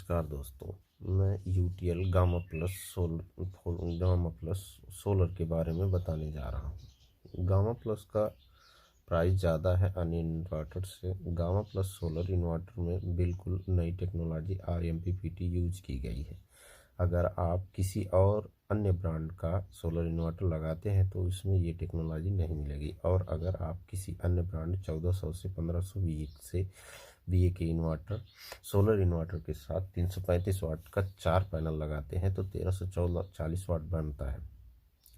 नमस्कार दोस्तों। मैं यूटीएल गामा प्लस सोलर के बारे में बताने जा रहा हूँ। गामा प्लस का प्राइस ज़्यादा है अन्य इन्वर्टर से। गामा प्लस सोलर इन्वर्टर में बिल्कुल नई टेक्नोलॉजी RMPPT यूज की गई है। अगर आप किसी और अन्य ब्रांड का सोलर इन्वर्टर लगाते हैं तो इसमें ये टेक्नोलॉजी नहीं मिलेगी। और अगर आप किसी अन्य ब्रांड 1400 से 1500 VA के इन्वर्टर सोलर इन्वर्टर के साथ 335 वाट का 4 पैनल लगाते हैं तो 1340 वाट बनता है।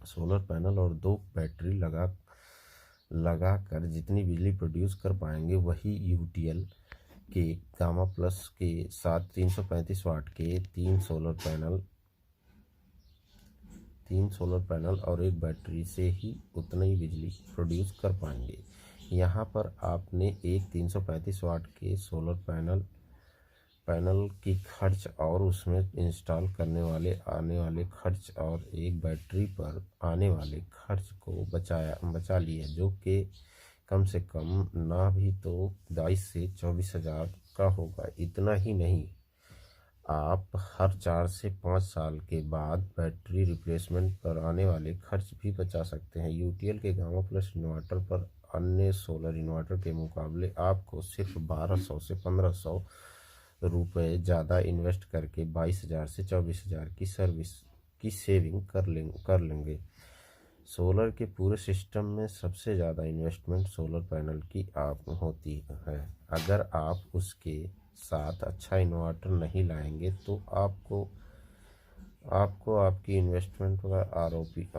सोलर पैनल और 2 बैटरी लगा कर जितनी बिजली प्रोड्यूस कर पाएंगे वही यूटीएल के गामा प्लस के साथ 335 वाट के 3 सोलर पैनल और 1 बैटरी से ही उतना ही बिजली प्रोड्यूस कर पाएंगे। यहाँ पर आपने एक 335 वाट के सोलर पैनल की खर्च और उसमें इंस्टॉल करने वाले आने वाले खर्च और एक बैटरी पर आने वाले खर्च को बचा लिए, जो कि कम से कम ना भी तो 22 से 24 हज़ार का होगा। इतना ही नहीं, आप हर 4 से 5 साल के बाद बैटरी रिप्लेसमेंट पर आने वाले खर्च भी बचा सकते हैं। यूटीएल के गामा प्लस इन्वर्टर पर अन्य सोलर इन्वर्टर के मुकाबले आपको सिर्फ 1200 से 1500 रुपये ज़्यादा इन्वेस्ट करके 22,000 से 24,000 की सर्विस की सेविंग कर लेंगे। सोलर के पूरे सिस्टम में सबसे ज़्यादा इन्वेस्टमेंट सोलर पैनल की आप होती है। अगर आप उसके साथ अच्छा इन्वर्टर नहीं लाएंगे तो आपको आपकी इन्वेस्टमेंट का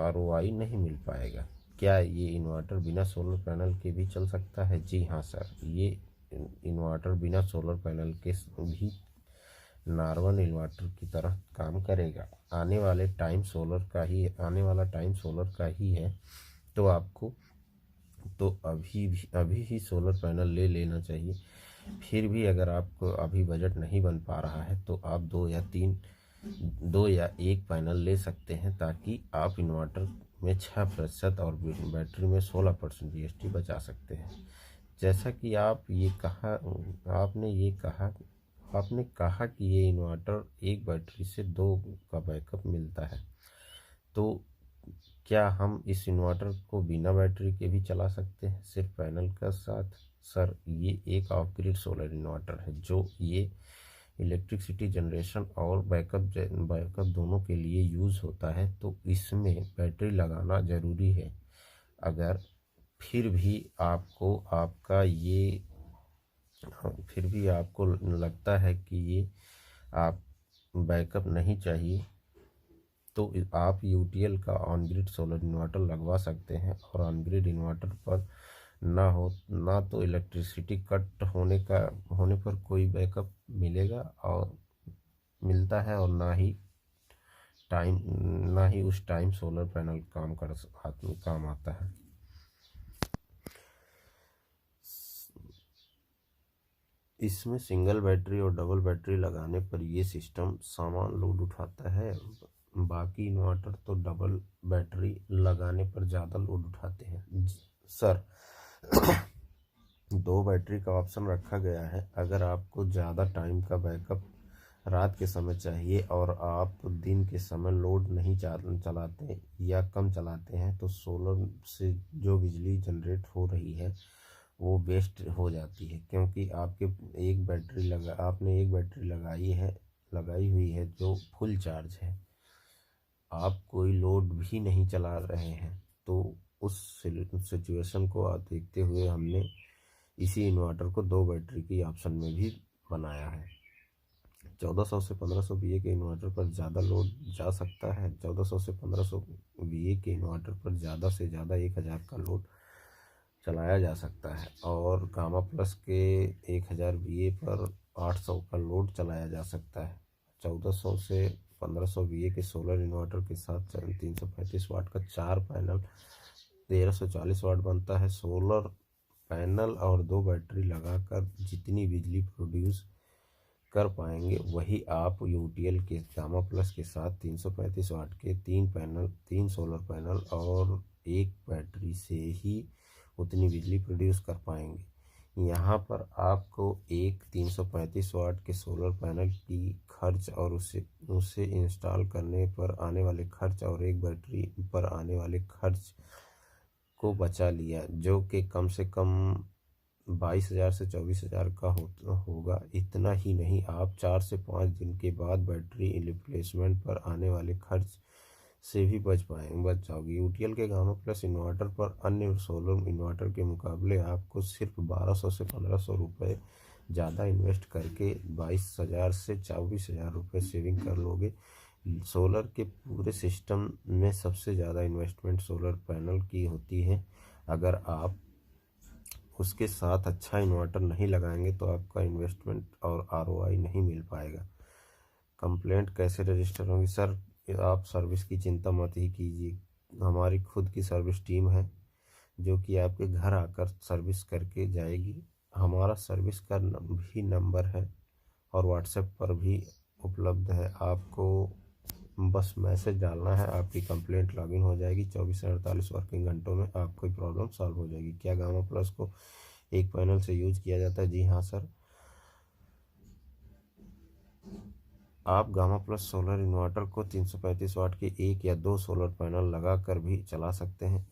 ROI नहीं मिल पाएगा। क्या ये इन्वर्टर बिना सोलर पैनल के भी चल सकता है? जी हाँ सर, ये इन्वर्टर बिना सोलर पैनल के भी नॉर्मल इन्वर्टर की तरह काम करेगा। आने वाला टाइम सोलर का ही है। तो आपको अभी ही सोलर पैनल ले लेना चाहिए। फिर भी अगर आपको अभी बजट नहीं बन पा रहा है तो आप 2 या 1 पैनल ले सकते हैं, ताकि आप इन्वर्टर में 6% और बैटरी में 16% GST बचा सकते हैं। जैसा कि आपने कहा कि ये इन्वर्टर एक बैटरी से 2 का बैकअप मिलता है, तो क्या हम इस इन्वर्टर को बिना बैटरी के भी चला सकते हैं सिर्फ पैनल का साथ? सर, ये एक ऑफ ग्रिड सोलर इन्वर्टर है जो ये इलेक्ट्रिसिटी जनरेशन और बैकअप दोनों के लिए यूज़ होता है, तो इसमें बैटरी लगाना ज़रूरी है। अगर फिर भी आपको लगता है कि ये आप बैकअप नहीं चाहिए, तो आप यूटीएल का ऑन ग्रिड सोलर इन्वर्टर लगवा सकते हैं। और ऑन ग्रिड इन्वर्टर पर ना तो इलेक्ट्रिसिटी कट होने पर कोई बैकअप मिलता है, और ना ही उस टाइम सोलर पैनल काम आता है। इसमें सिंगल बैटरी और डबल बैटरी लगाने पर ये सिस्टम समान लोड उठाता है। बाकी इन्वर्टर तो डबल बैटरी लगाने पर ज़्यादा लोड उठाते हैं। सर, 2 बैटरी का ऑप्शन रखा गया है। अगर आपको ज़्यादा टाइम का बैकअप रात के समय चाहिए और आप दिन के समय लोड नहीं चलाते या कम चलाते हैं, तो सोलर से जो बिजली जनरेट हो रही है वो वेस्ट हो जाती है, क्योंकि आपने एक बैटरी लगाई हुई है जो फुल चार्ज है। आप कोई लोड भी नहीं चला रहे हैं, तो उस सिचुएशन को देखते हुए हमने इसी इन्वर्टर को 2 बैटरी की ऑप्शन में भी बनाया है। 1400 से 1500 VA के इन्वर्टर पर ज़्यादा लोड जा सकता है। 1400 से 1500 VA के इन्वर्टर पर ज़्यादा से ज़्यादा 1000 का लोड चलाया जा सकता है, और गामा प्लस के 1000 VA पर 800 का लोड चलाया जा सकता है। 1400 से 1500 VA के सोलर इन्वर्टर के साथ 335 वाट का 4 पैनल 1340 वाट बनता है। सोलर पैनल और 2 बैटरी लगाकर जितनी बिजली प्रोड्यूस कर पाएंगे वही आप यूटीएल के गामा प्लस के साथ 335 वाट के 3 सोलर पैनल और 1 बैटरी से ही उतनी बिजली प्रोड्यूस कर पाएंगे। यहाँ पर आपको एक 335 वाट के सोलर पैनल की खर्च और उसे इंस्टॉल करने पर आने वाले खर्च और एक बैटरी पर आने वाले खर्च को बचा लिया, जो कि कम से कम 22,000 से 24,000 का होगा। इतना ही नहीं, आप 4 से 5 दिन के बाद बैटरी रिप्लेसमेंट पर आने वाले खर्च से भी बच जाओगे। यूटीएल के गामा प्लस इन्वर्टर पर अन्य सोलर इन्वर्टर के मुकाबले आपको सिर्फ 1200 से 1500 रुपये ज़्यादा इन्वेस्ट करके 22,000 से 24,000 रुपये सेविंग कर लोगे। सोलर के पूरे सिस्टम में सबसे ज़्यादा इन्वेस्टमेंट सोलर पैनल की होती है। अगर आप उसके साथ अच्छा इन्वर्टर नहीं लगाएंगे तो आपका इन्वेस्टमेंट और आरओआई नहीं मिल पाएगा। कंप्लेंट कैसे रजिस्टर होगी? सर, आप सर्विस की चिंता मत ही कीजिए, हमारी खुद की सर्विस टीम है जो कि आपके घर आकर सर्विस करके जाएगी। हमारा सर्विस का भी नंबर है और व्हाट्सएप पर भी उपलब्ध है। आपको बस मैसेज डालना है, आपकी कंप्लेंट लॉगिन हो जाएगी। 24 से 48 वर्किंग घंटों में आपकी प्रॉब्लम सॉल्व हो जाएगी। क्या गामा प्लस को एक पैनल से यूज किया जाता है? जी हाँ सर, आप गामा प्लस सोलर इन्वर्टर को 335 वाट के एक या दो सोलर पैनल लगा कर भी चला सकते हैं।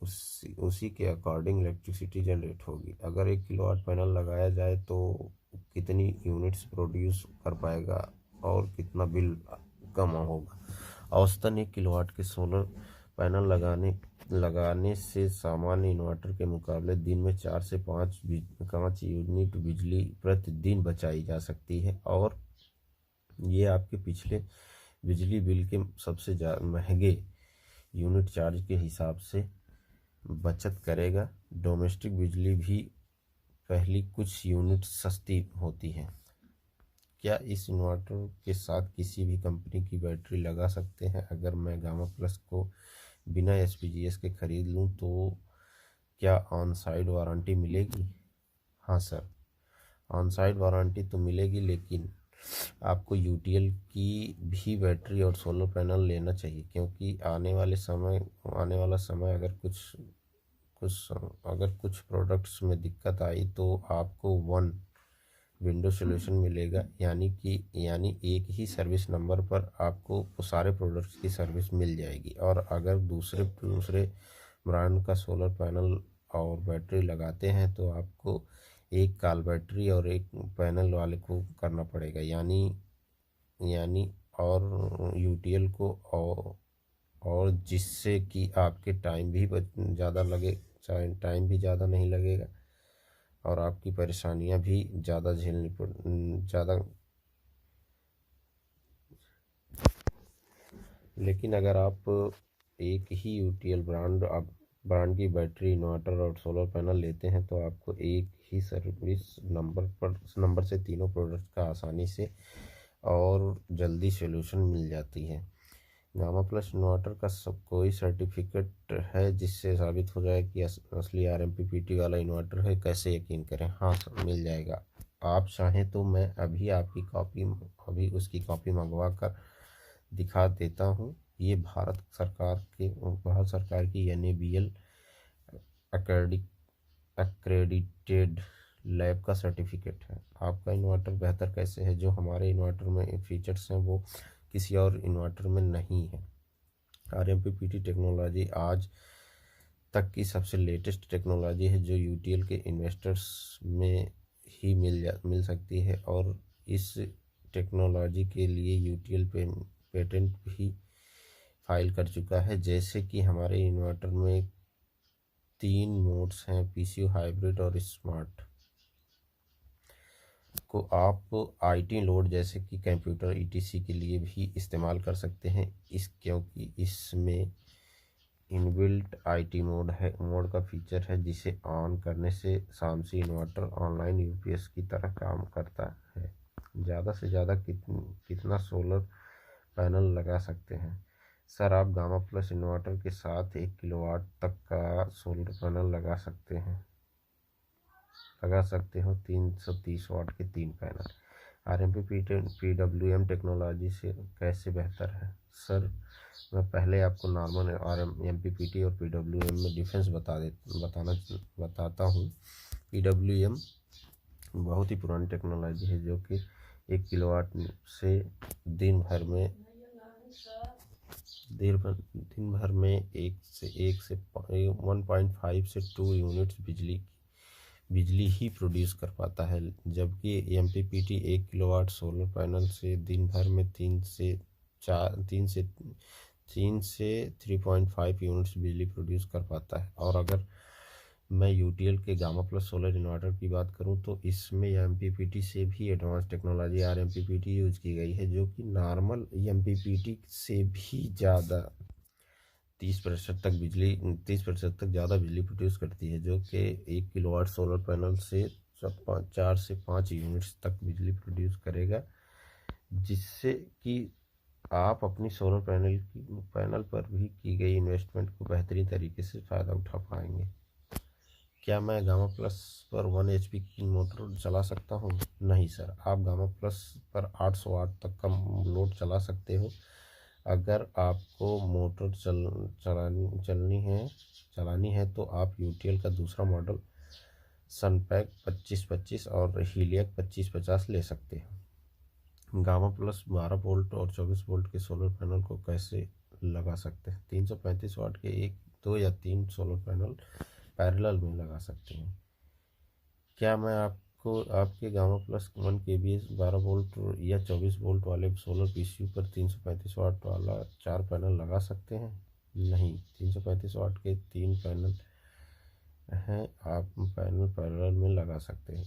उसी के अकॉर्डिंग इलेक्ट्रिसिटी जनरेट होगी। अगर 1 किलोवाट पैनल लगाया जाए तो कितनी यूनिट्स प्रोड्यूस कर पाएगा और कितना बिल कम होगा? औसतन 1 किलोवाट के सोलर पैनल लगाने से सामान्य इन्वर्टर के मुकाबले दिन में 4 से 5 यूनिट बिजली प्रतिदिन बचाई जा सकती है और ये आपके पिछले बिजली बिल के सबसे महंगे यूनिट चार्ज के हिसाब से बचत करेगा। डोमेस्टिक बिजली भी पहली कुछ यूनिट सस्ती होती है। क्या इस इन्वर्टर के साथ किसी भी कंपनी की बैटरी लगा सकते हैं? अगर मैं गामा प्लस को बिना एसपीजीएस के ख़रीद लूँ तो क्या ऑन साइड वारंटी मिलेगी? हाँ सर, ऑन साइड वारंटी तो मिलेगी, लेकिन आपको यूटीएल की भी बैटरी और सोलर पैनल लेना चाहिए, क्योंकि आने वाला समय अगर कुछ प्रोडक्ट्स में दिक्कत आई तो आपको वन विंडो सॉल्यूशन मिलेगा, यानी एक ही सर्विस नंबर पर आपको सारे प्रोडक्ट्स की सर्विस मिल जाएगी। और अगर दूसरे ब्रांड का सोलर पैनल और बैटरी लगाते हैं तो आपको एक कॉल बैटरी और एक पैनल वाले को करना पड़ेगा, यानी और यूटीएल को और जिससे कि आपके टाइम भी ज़्यादा टाइम भी ज़्यादा नहीं लगेगा और आपकी परेशानियां भी ज़्यादा। लेकिन अगर आप एक ही यूटीएल ब्रांड की बैटरी, इन्वर्टर और सोलर पैनल लेते हैं तो आपको एक ही सर्विस नंबर से तीनों प्रोडक्ट का आसानी से और जल्दी सॉल्यूशन मिल जाती है। गामा प्लस इन्वर्टर का कोई सर्टिफिकेट है जिससे साबित हो जाए कि असली आरएमपीपीटी वाला इन्वर्टर है? कैसे यकीन करें? हाँ सर, मिल जाएगा। आप चाहें तो मैं अभी उसकी कॉपी मंगवा कर दिखा देता हूँ। ये भारत सरकार की NABL अक्रेडिटेड लैब का सर्टिफिकेट है। आपका इन्वर्टर बेहतर कैसे है? जो हमारे इन्वर्टर में फीचर्स हैं वो किसी और इन्वर्टर में नहीं है। आरएमपीपीटी टेक्नोलॉजी आज तक की सबसे लेटेस्ट टेक्नोलॉजी है जो यूटीएल के इन्वेस्टर्स में ही मिल सकती है और इस टेक्नोलॉजी के लिए यूटीएल पेटेंट भी फाइल कर चुका है। जैसे कि हमारे इन्वर्टर में 3 मोड्स हैं, पीसीयू, हाइब्रिड और स्मार्ट, को आप आईटी लोड जैसे कि कंप्यूटर ईटीसी के लिए भी इस्तेमाल कर सकते हैं। क्योंकि इसमें इनबिल्ट आईटी मोड का फीचर है, जिसे ऑन करने से सामसी इन्वर्टर ऑनलाइन यूपीएस की तरह काम करता है। ज़्यादा से ज़्यादा कितना सोलर पैनल लगा सकते हैं? सर, आप गामा प्लस इन्वर्टर के साथ 1 किलोवाट तक का सोलर पैनल लगा सकते हो 330 वाट के 3 पैनल। आरएमपीडब्ल्यूएम टेक्नोलॉजी से कैसे बेहतर है? सर, मैं पहले आपको नॉर्मल आरएमपीपीटी और पीडब्ल्यूएम में डिफरेंस बताता हूँ। पीडब्ल्यूएम बहुत ही पुरानी टेक्नोलॉजी है, जो कि 1 किलोवाट से दिन भर में दिन भर में 1.5 से 2 यूनिट्स बिजली ही प्रोड्यूस कर पाता है। जबकि एमपीपीटी 1 किलोवाट सोलर पैनल से दिन भर में 3 से 3.5 यूनिट्स बिजली प्रोड्यूस कर पाता है। और अगर मैं यूटीएल के गामा प्लस सोलर इन्वर्टर की बात करूं, तो इसमें एमपीपीटी से भी एडवांस टेक्नोलॉजी आरएमपीपीटी यूज की गई है, जो कि नॉर्मल एमपीपीटी से भी ज़्यादा 30% तक ज़्यादा बिजली प्रोड्यूस करती है, जो कि 1 किलोवाट सोलर पैनल से 4 से 5 यूनिट्स तक बिजली प्रोड्यूस करेगा, जिससे कि आप अपनी सोलर पैनल पर भी की गई इन्वेस्टमेंट को बेहतरीन तरीके से फ़ायदा उठा पाएंगे। क्या मैं गामा प्लस पर 1 HP की मोटर चला सकता हूँ? नहीं सर, आप गामा प्लस पर 800 वाट तक का लोड चला सकते हो। अगर आपको मोटर चलानी है तो आप यूटीएल का दूसरा मॉडल सनपैक 2525 और हीलियक 2550 ले सकते हैं। गामा प्लस 12 वोल्ट और 24 वोल्ट के सोलर पैनल को कैसे लगा सकते हैं? 335 वाट के 1, 2 या 3 सोलर पैनल पैरेलल में लगा सकते हैं। क्या मैं आपके गामा प्लस 1 kVA 12 वोल्ट या 24 वोल्ट वाले सोलर पीसीयू पर 335 वाट वाला 4 पैनल लगा सकते हैं? नहीं, 335 वाट के 3 पैनल हैं, आप पैनल पैरेलल में लगा सकते हैं।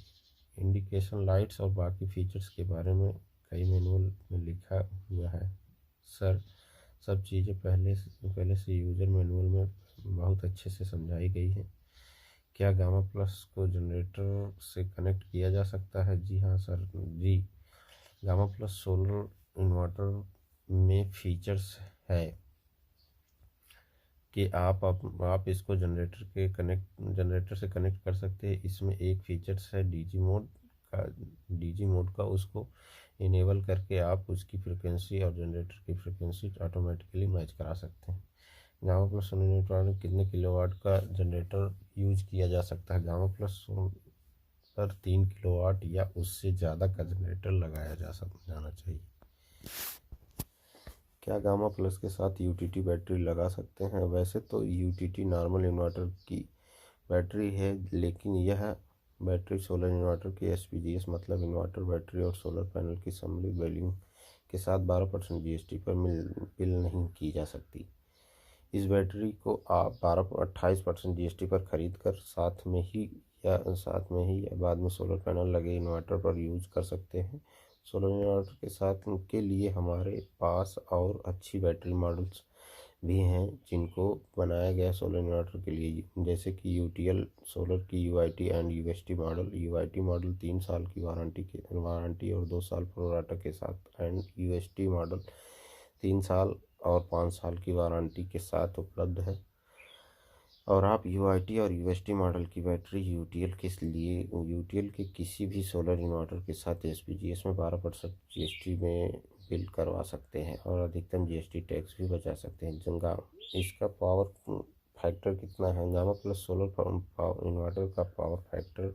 इंडिकेशन लाइट्स और बाकी फीचर्स के बारे में कई मैनुअल में लिखा हुआ है सर। सब चीज़ें पहले से यूज़र मैनुअल में बहुत अच्छे से समझाई गई है। क्या गामा प्लस को जनरेटर से कनेक्ट किया जा सकता है? जी हाँ सर जी। गामा प्लस सोलर इन्वर्टर में फीचर्स है कि आप इसको जनरेटर से कनेक्ट कर सकते हैं। इसमें एक फीचर्स है डीजी मोड का। उसको इनेबल करके आप उसकी फ्रिक्वेंसी और जनरेटर की फ्रिक्वेंसी ऑटोमेटिकली मैच करा सकते हैं। गामा प्लस सोलर इन्वर्टर में कितने किलोवाट का जनरेटर यूज किया जा सकता है? गामा प्लस पर 3 किलोवाट या उससे ज़्यादा का जनरेटर लगाया जाना चाहिए। क्या गामा प्लस के साथ यूटीटी बैटरी लगा सकते हैं? वैसे तो यूटीटी नॉर्मल इन्वर्टर की बैटरी है, लेकिन यह बैटरी सोलर इन्वर्टर की एसपीजीएस मतलब इन्वर्टर बैटरी और सोलर पैनल की सम्मिलित वैल्यू के साथ 12% जीएसटी पर बिल नहीं की जा सकती। इस बैटरी को आप 28% जीएसटी पर खरीद कर साथ में ही या बाद में सोलर पैनल लगे इन्वर्टर पर यूज कर सकते हैं। सोलर इन्वर्टर के साथ के लिए हमारे पास और अच्छी बैटरी मॉडल्स भी हैं, जिनको बनाया गया सोलर इन्वर्टर के लिए, जैसे कि यूटीएल सोलर की UIT and UST model. UIT model 3 साल की वारंटी और 2 साल प्रोराटा के साथ, एंड यूएसटी मॉडल 3 साल और 5 साल की वारंटी के साथ उपलब्ध है। और आप यूआईटी और यूएसटी मॉडल की बैटरी यूटीएल के किसी भी सोलर इन्वर्टर के साथ एसपीजीएस में 12% जीएसटी में बिल करवा सकते हैं और अधिकतम जीएसटी टैक्स भी बचा सकते हैं। इसका पावर फैक्टर कितना है? गामा प्लस सोलर इन्वर्टर का पावर फैक्टर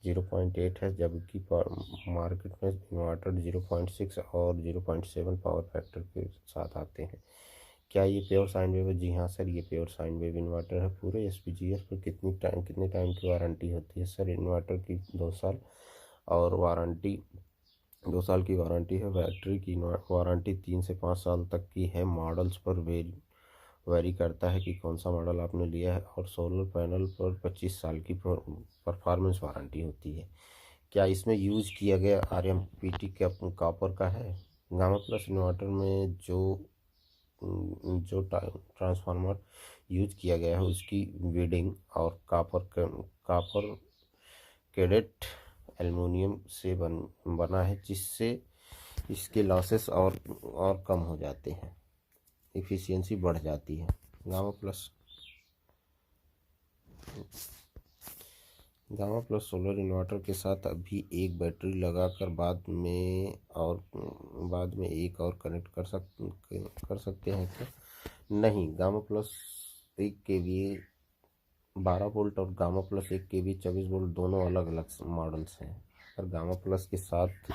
0.8 है, जबकि मार्केट में इन्वर्टर 0.6 और 0.7 पावर फैक्टर के साथ आते हैं। क्या ये प्योर साइन वेव है? जी हाँ सर, ये प्योर साइन वेव इन्वर्टर है। पूरे एसपीजीएस पर कितने टाइम की वारंटी होती है? सर, इन्वर्टर की 2 साल और 2 साल की वारंटी है। बैटरी की वारंटी 3 से 5 साल तक की है। मॉडल्स पर वेरी करता है कि कौन सा मॉडल आपने लिया है। और सोलर पैनल पर 25 साल की परफॉर्मेंस वारंटी होती है। क्या इसमें यूज किया गया आरएमपीटी कॉपर का है? गामा प्लस इन्वर्टर में जो ट्रांसफार्मर यूज किया गया है उसकी वीडिंग और कॉपर कैडेट एल्युमिनियम से बना है, जिससे इसके लॉसेस और कम हो जाते हैं, एफिशिएंसी बढ़ जाती है। गामा प्लस सोलर इन्वर्टर के साथ अभी एक बैटरी लगाकर बाद में एक और कनेक्ट कर सकते हैं क्या? नहीं, गामा प्लस 1 kVA 12 वोल्ट और गामा प्लस 1 kVA 24 वोल्ट दोनों अलग अलग मॉडल्स हैं। और गामा प्लस के साथ